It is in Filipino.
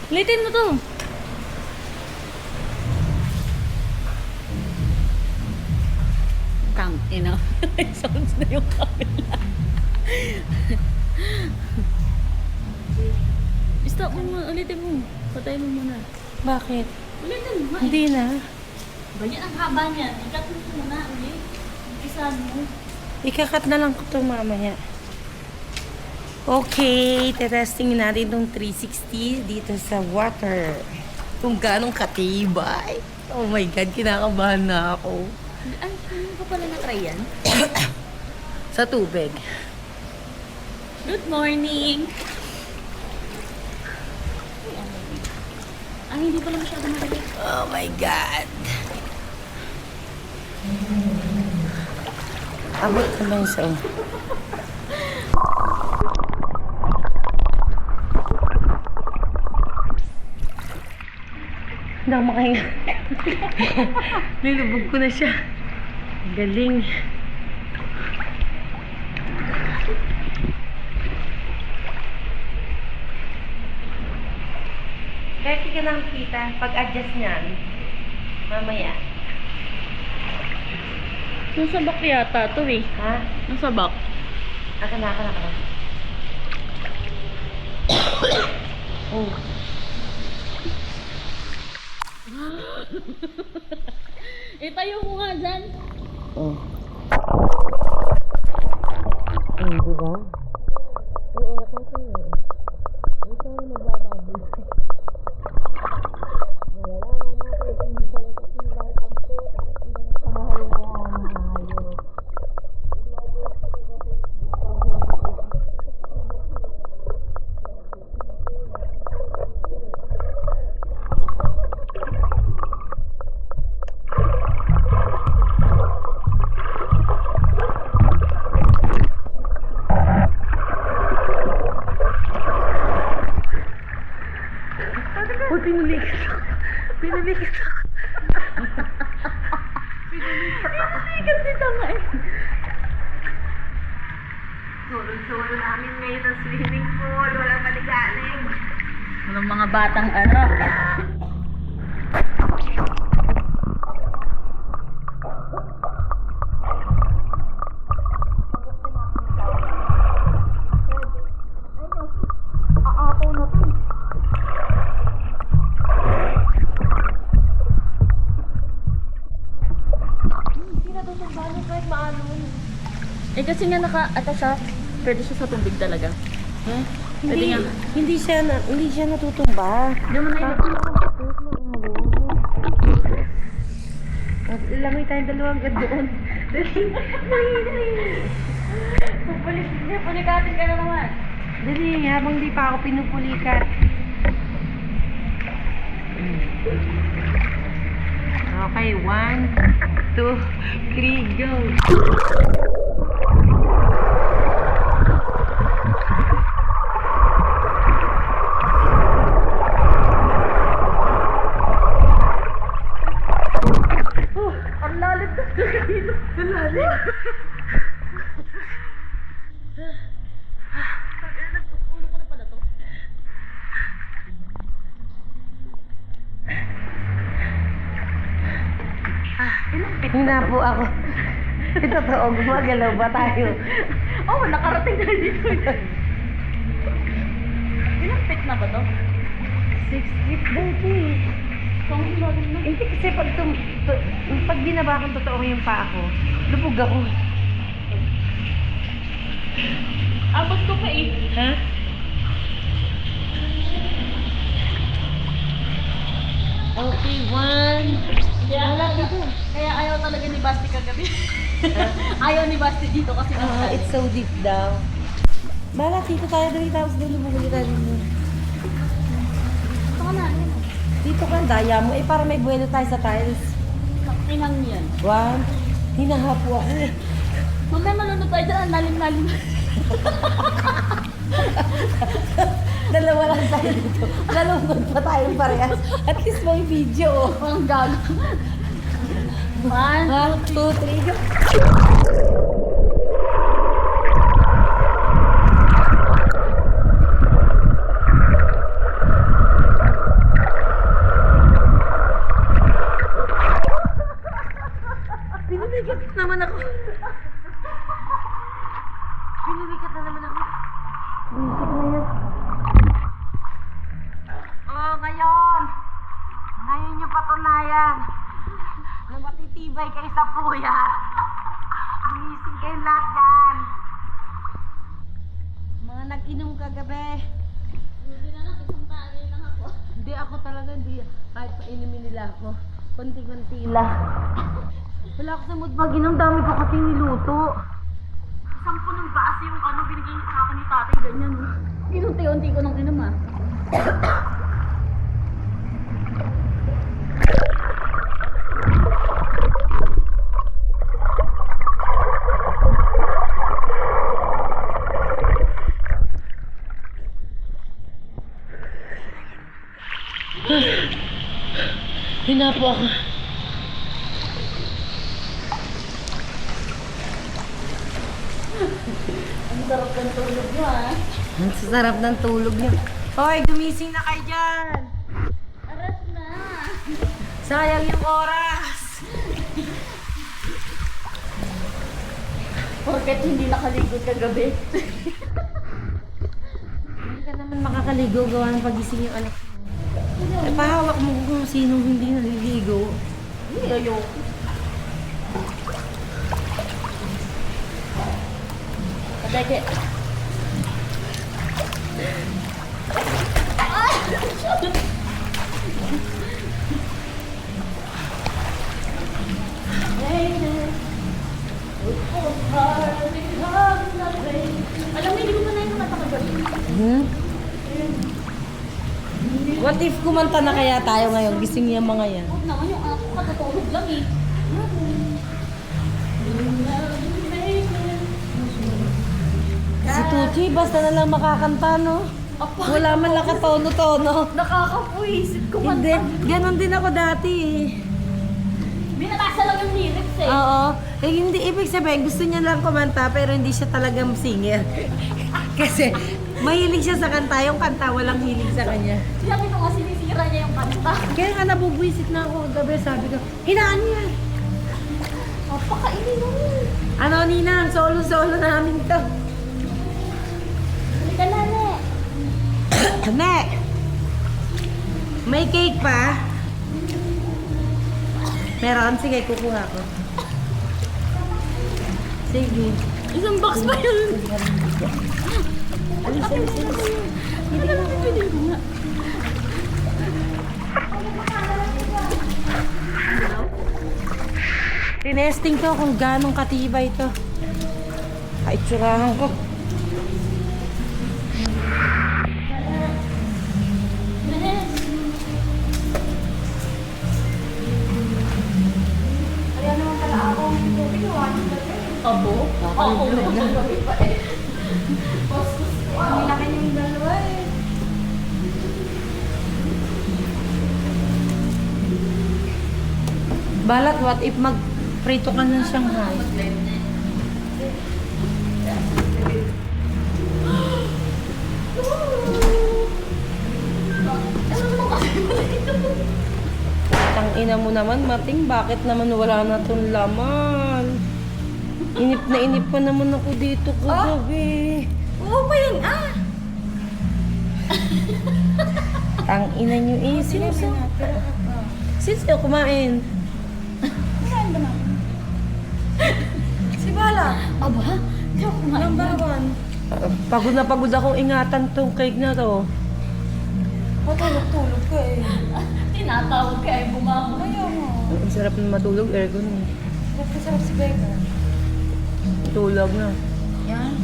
Ulitin mo to. Kang, ina. Sounds na yung camera. Stop mo muna. Ulitin mo. Patay mo muna. Bakit? Ulitin mo. Hindi na. Ganyan ang haba niya. Ikat mo muna ulit. Ikisahan mo. Ikakat na lang ko ito mamaya. Okay, testing natin itong 360 dito sa water. Kung ganong katibay. Oh my God, kinakabahan na ako. Ay, hindi ko pala na-try yan. Sa tubig. Good morning! Ay, hindi pala masyado madali. Oh my God. Abot na ba yung sa Hindi ako makahinga. Nilubog ko na siya. Galing. Kaya ka nang kita, pag-adjust niyan, mamaya. Nasa bak yata to eh. Ha? Nasa bak. Aka na. Oh. Itayo mo nga dyan. Oh. Di ba? Oo, kasi ito ang nagbababoy. Wala natin kung hindi pala kasi bakit ito kamahal na mahayo. Uy, pinulikat ako. Pinulikat dito nga eh. Solo namin ngayon ang swimming pool. Walang maligalig. Walang mga batang ano. Aapaw na to. Hindi na doon sa balo kahit maalon. Eh kasi nga naka-attach siya. Pwede siya sa tubig talaga. Ha? Pwede nga. Hindi siya natutumba. Hindi mo na Langoy tayong dalawang agad doon. Punikatin ka na naman. Dali, habang di pa ako pinupulikat. Okay, 1, 2, 3, go! Ang lalim na dito. Ang lalim! Ulo ko na pala to. Hina po ako. Ito to, gumagalaw ba tayo? Oh, nakarating na dito. Ilang feet na ba to? 6 feet daw ito eh. Kung lalim na. Hindi kasi pag binaba kong totoo yung paa ko, lubog ako. Abot ko pa eh. Ha? Okay, 1. Kaya ayaw talaga ni Basti kagabi. Ayaw ni Basti dito kasi It's so deep daw. Bala, dito tayo dali tapos doon lubog ulit tayo dito. Ito ka na. Dito ka, daya mo. Eh, para may buwelo tayo sa tiles. Tinang yan. 1. Hinahapo ako. Mamaya malunod tayo dyan. Ang lalim-lalim. Dalawa lang tayo dito. Lalungkod pa tayong parehas. At least may video. Ang gago. 1, 2, 3, go. naman ako. Pinulikat na naman ako. Buisit na yan. Oh, ngayon. Ngayon yung patunayan na matitibay kayo sa puyat. Bumising kayo lahat dyan. Mga nag-inom kagabi. Hindi na lang, isang tali lang ako. Hindi ako talaga, hindi. Kahit painumin nila ako. Konti-konti lang. Wala ako sa mood mag-inom. Dami ko kasi niluto. Sampo ng baas yung ano, binigay sa akin ni tatay, ganyan. Inunti-unti ko nang inom ah. Hinapo ako. Ang sarap ng tulog niya ah. Ang sarap ng tulog niya. Hoy, gumising na kayo dyan. Aras na. Sayang yung oras. Porket hindi nakaligo kagabi. Hindi ka naman makakaligo gawa ng pagising yung anak mo. Eh, pahawak mo kung sinong hindi naliligo. Hindi, ayoko. Kadeke. Alam mo, hindi ko pa na yung kumanta kagabi. Hmm? What if kumanta na kaya tayo ngayon? Gising yung mga yan. Huwag naman yung anak ko katutulog lang eh. Si Tucci, basta na lang makakanta, no? Wala man lang katono-tono. Nakakapuisit kumanta. Hindi, ganon din ako dati eh. Binabasa lang yung lyrics eh. Oo. Eh, hindi ibig sabihin, gusto niya lang kumanta pero hindi siya talagang singer. Kasi mahilig siya sa kanta, yung kanta walang hilig sa kanya. Sabi ko nga sinisira niya yung kanta. Kaya nga nabubwisit na ako gabi, sabi ko, hinaan niya. Napakainin mo. Ano Ninang, solo-solo namin to. Hindi ka na, ne. Ne! May cake pa? Meron? Sige, kukuha ko. Sige. Isang box pa yun. Alis, alis, alis. Hindi ka na pipili ko nga. Tinesting ko kung ganong katibay to. Ay, tsurahan ko. Kaya naman pala ako ang tubig. Abo? Ako na. Ang laki ng dalawa eh. Balat, what if mag-prito ka ng Shanghai? Tangina mo naman, Mating, bakit naman wala na tong laman? Inip pa naman ako dito kagabi. Oo pa yun ah! Tangina nyo eh, sino kumain? Saan ba naman? Si Bala. Aba? Hindi ako kumain. Number one. Pagod na pagod akong ingatan tong cake na to. Matulog-tulog ka eh. Tinatawag ka eh, bumangon. Ayaw mo. Ang sarap na matulog, ergon eh. Sarap si Becca. Tulog na. Yan.